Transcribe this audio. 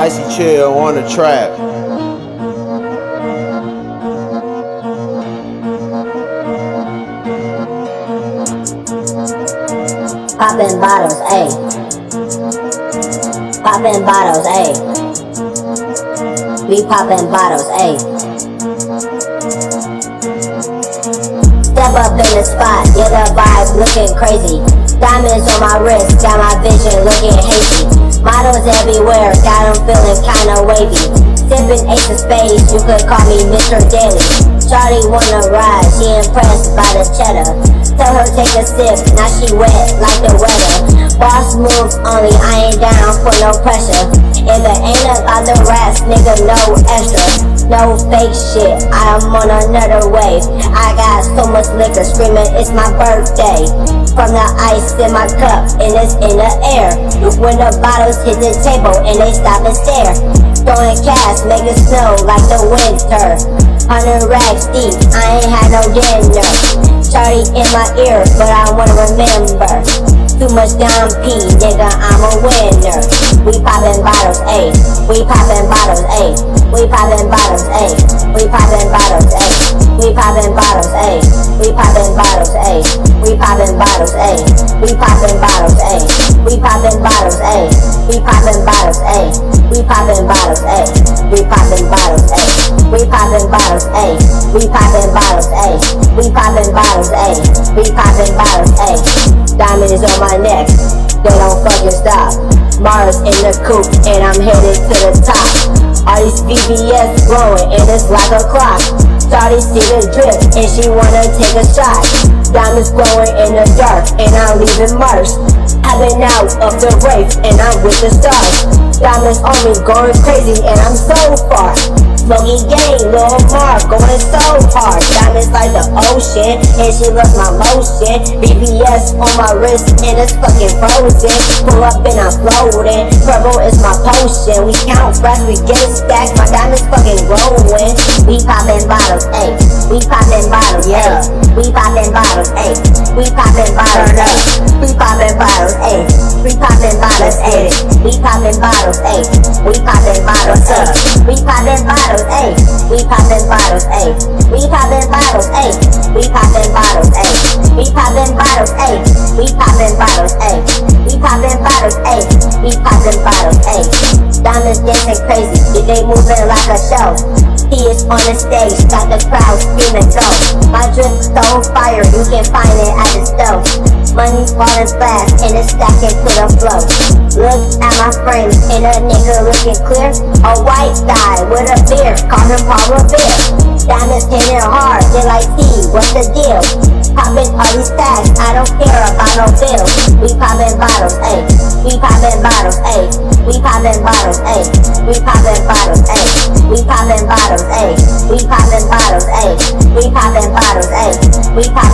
Icy Chill on the track. Poppin bottles, ayy. Poppin bottles, ayy. We poppin bottles, ayy. Step up in the spot, yeah, the vibe looking crazy. Diamonds on my wrist, got my vision looking hazy. Models everywhere, got them feeling kinda wavy. Sippin' ace of spades, you could call me Mr. Daily. Shawty wanna ride, she impressed by the cheddar. Tell her take a sip, now she wet like the weather. Boss moves only, I ain't down for no pressure. If it ain't about the rats, nigga, no extra. No fake shit, I'm on another wave. I got so much liquor, screaming it's my birthday. From the ice in my cup, and it's in the air. When the bottles hit the table, and they stop and stare. Throwing cash, make it snow like the winter. 100 racks deep, I ain't had no dinner. Shawty in my ear, but I wanna remember. Too much down P, nigga, I'm a winner. We poppin' bottles, ayy. We poppin' bottles, ayy. We poppin' bottles, ayy. We poppin' bottles, ayy. We poppin' bottles, ayy. We poppin' bottles, ayy. We poppin' bottles, ayy. We poppin' bottles, ayy. We poppin' bottles, ayy. We poppin' bottles, ayy. We poppin' bottles, ayy. We poppin' bottles, ayy. We poppin' bottles, ayy. We poppin' bottles, ayy. We poppin' bottles, ayy. We poppin' bottles, ayy. Diamonds on my neck, they don't fucking stop. Mars in the coupe, and I'm headed to the top. All these VVS glowing, and it's like a clock. Shawty see the drip, and she wanna take a shot. Diamonds glowing in the dark, and I'm leaving marks. I've been out of the race, and I'm with the stars. Diamonds on me, going crazy, and I'm so far. Smoky gang, Lamar, going so hard. Diamonds like the ocean, and she loves my motion. BBS on my wrist, and it's fucking frozen. Pull up and I'm floating. Purple is my potion. We count racks, we get it stacked. My diamonds fucking glowing. We poppin' bottles, ayy. We poppin' bottles, yeah. We poppin' bottles, ayy. We poppin' bottles, ayy. We poppin' bottles, ayy. We poppin' bottles, ayy. We poppin' bottles, ayy. We poppin' bottles, ayy. We poppin' bottles, ayy. We poppin' bottles, ayy. We poppin' bottles, ayy. We poppin' bottles, ayy. We poppin' bottles, ayy. We poppin' bottles, ayy. We poppin' bottles, ayy. We poppin' bottles, ayy. Diamonds dancing crazy, they moving like a show. He is on the stage, got the crowd screaming go. My drip so fire, you can find it at the stove. Money's falling fast, and it's stacking to the flow. Look at my frames, and a nigga looking clear. A white guy with a beard, call him Paul Revere. Diamonds hitting hard, they like T, what's the deal? Poppin' all these stacks, I don't care about no bills. We poppin' bottles, ayy. We poppin' bottles, ayy. We poppin' bottles, ayy. We poppin' bottles, ayy. We poppin' bottles, ayy. We poppin' bottles, ayy. We poppin' bottles, ayy. We poppin'